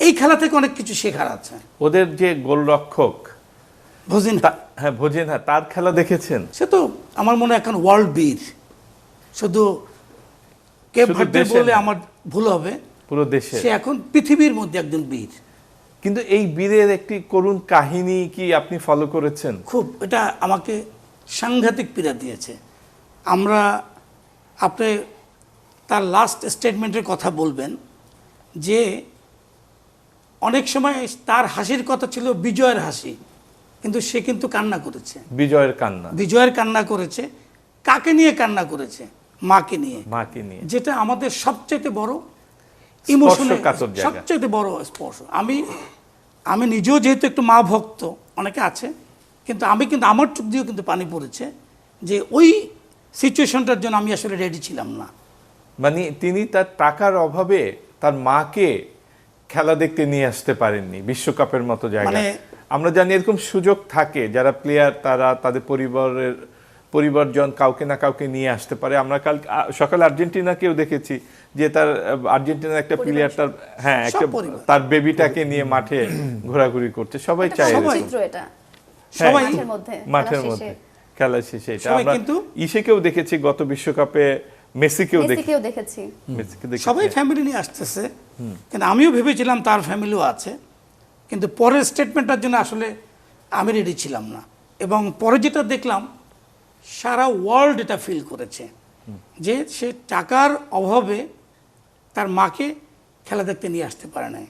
এই খেলা থেকে অনেক কিছু শেখার আছে। ওদের যে গোলরক্ষক ভজিনহা, হ্যাঁ ভজিনহা, তার খেলা দেখেছেন? সে তো আমার মনে হয় এখন ওয়ার্ল্ড বীর। শুধু কেপ ভার্দে বললে আমার ভুল হবে, পুরো দেশে সে এখন পৃথিবীর মধ্যে একজন বীর। কিন্তু এই বীরের একটি করুণ কাহিনী কি আপনি ফলো করেছেন? খুব, এটা আমাকে সাংঘাতিক পীড়া দিয়েছে। আপনি তার লাস্ট স্টেটমেন্টের কথা বলবেন যে অনেক সময় তার হাসির কথা ছিল বিজয়ের হাসি, কিন্তু সে কিন্তু কান্না করেছে। বিজয়ের কান্না করেছে। কাকে নিয়ে কান্না করেছে? মাকে নিয়ে। যেটা আমাদের সবচেয়ে বড় ইমোশনাল, সবচেয়ে বড় স্পর্শ। আমি নিজেও যেহেতু একটু মা ভক্ত, অনেকে আছে, কিন্তু আমার চোখ দিয়েও কিন্তু পানি পড়েছে যে ওই সিচুয়েশনটার জন্য আমি আসলে রেডি ছিলাম না। মানে তিনি তার টাকার অভাবে তার মাকে খেলা দেখতে নিয়ে আসতে পারেননি বিশ্বকাপের মতো জায়গায়। আমরা জানি এরকম সুযোগ থাকে, যারা প্লেয়ার তারা তাদের পরিবারজন কাউকে না কাউকে নিয়ে আসতে পারে। আমরা কাল সকালে আর্জেন্টিনাকেও দেখেছি যে তার আর্জেন্টিনার একটা প্লেয়ার তার বেবিটাকে নিয়ে মাঠে ঘোরাঘুরি করতে সবাই চায়। সবাই মাঠের মধ্যে খেলা শেষে এটা আমরা ইসেকেও দেখেছি, গত বিশ্বকাপে মেসিকেও দেখেছি। সবাই ফ্যামিলি নিয়ে আসতেছে, কিন্তু আমিও ভেবেছিলাম তার ফ্যামিলিও আছে, কিন্তু পরের স্টেটমেন্টটার জন্য আসলে আমি রেডি ছিলাম না। এবং পরে যেটা দেখলাম, সারা ওয়ার্ল্ড এটা ফিল করেছে যে সে টাকার অভাবে তার মাকে খেলা দেখতে নিয়ে আসতে পারে নাই।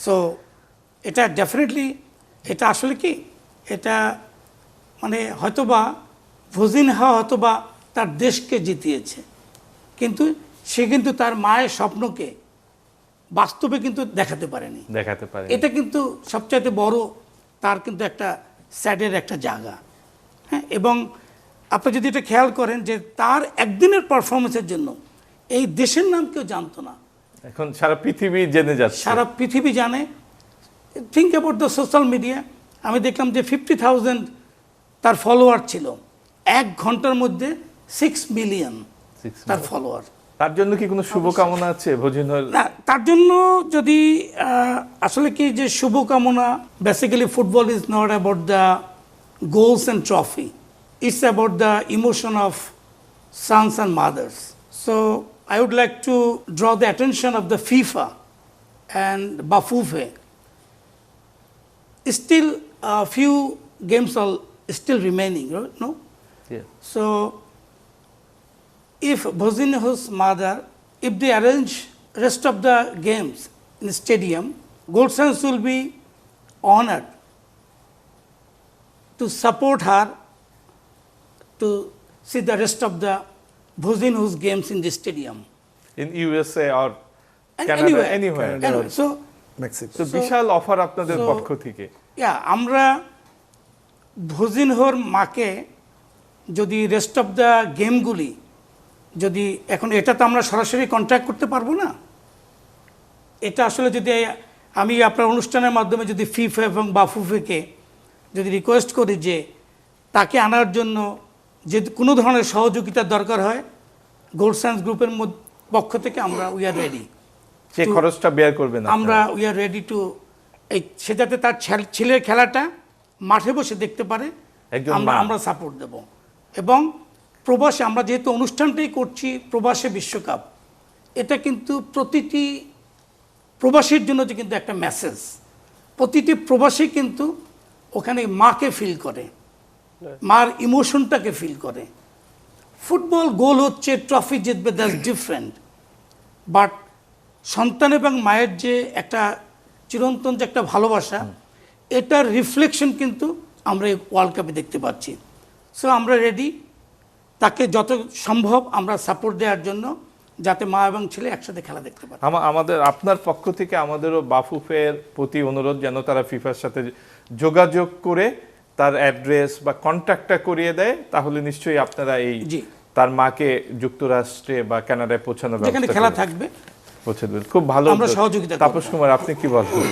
সো এটা ডেফিনেটলি, এটা আসলে কি, এটা মানে হয়তোবা ভজিনহা হয়তোবা তার দেশকে জিতিয়েছে, কিন্তু সে কিন্তু তার মায়ের স্বপ্নকে বাস্তবে কিন্তু দেখাতে পারেনি। এটা কিন্তু সবচাইতে বড় তার কিন্তু একটা স্যাডের একটা জায়গা। হ্যাঁ, এবং আপনি যদি এটা খেয়াল করেন যে তার একদিনের পারফরমেন্সের জন্য এই দেশের নাম কেউ জানতো না, এখন সারা পৃথিবী জেনে যাচ্ছে, সারা পৃথিবী জানে। Think about the social media. আমি দেখলাম যে 50,000 তার ফলোয়ার ছিল, 1 ঘন্টার মধ্যে 6 মিলিয়ন তার ফলোয়ার। তার জন্য কি কোনো শুভকামনা আছে ভজিনহার? না, তার জন্য যদি আসলে কি যে শুভকামনা, basically football is not about the goals and trophy. It's about the emotion of sons and mothers. So I would like to draw the attention of the FIFA and Bafufe. Still a few games are still remaining, right? No? Yeah. So if Bhozinho's mother, if they arrange rest of the games in the stadium, Gold Suns will be honored to support her to see the rest of the Bhozinho's games in the stadium. In USA or Canada, anywhere. So Mexico. So Vishal offer আপনাদের পক্ষ থেকে। আমরা ভজিনহোর মাকে যদি rest of the গেমগুলি, যদি এখন এটা তো আমরা সরাসরি কন্ট্যাক্ট করতে পারবো না, এটা আসলে যদি আমি আপনার অনুষ্ঠানের মাধ্যমে যদি ফিফা এবং বাফুফেকে যদি রিকোয়েস্ট করি যে তাকে আনার জন্য যে কোনো ধরনের সহযোগিতার দরকার হয়, গোল্ড সায়েন্স গ্রুপের পক্ষ থেকে আমরা উই আর রেডি। সে খরচটা বেয়ার করবেন আমরা উই আর রেডি টু, সে যাতে তার ছেলের খেলাটা মাঠে বসে দেখতে পারে, আমরা সাপোর্ট দেব। এবং প্রবাসে আমরা যেহেতু অনুষ্ঠানটাই করছি প্রবাসে বিশ্বকাপ, এটা কিন্তু প্রতিটি প্রবাসীর জন্য যে কিন্তু একটা মেসেজ, প্রতিটি প্রবাসী কিন্তু ওখানে মাকে ফিল করে, মার ইমোশনটাকে ফিল করে। ফুটবল গোল হচ্ছে, ট্রফি জিতবে, দ্যাটস ডিফারেন্ট, বাট সন্তান এবং মায়ের যে একটা চিরন্তন যে একটা ভালোবাসা, এটার রিফ্লেকশন কিন্তু আমরা এই ওয়ার্ল্ড কাপে দেখতে পাচ্ছি। সো আমরা রেডি, তাকে যত সম্ভব আমরা সাপোর্ট দেওয়ার জন্য, যাতে মা এবং ছেলে একসাথে খেলা দেখতে পারে। আপনার পক্ষ থেকে আমাদেরও বাফুফের প্রতি অনুরোধ যেন তারা ফিফার সাথে যোগাযোগ করে তার অ্যাড্রেস বা কন্ট্যাক্টটা করিয়ে দেয়, তাহলে নিশ্চয়ই আপনারা এই তার মাকে যুক্তরাষ্ট্রে বা কানাডায় পৌঁছানোর যেখানে খেলা থাকবে পৌঁছে দেবেন। খুব ভালো, আমরা সহযোগিতা। তাপস কুমার, আপনি কি বলবেন?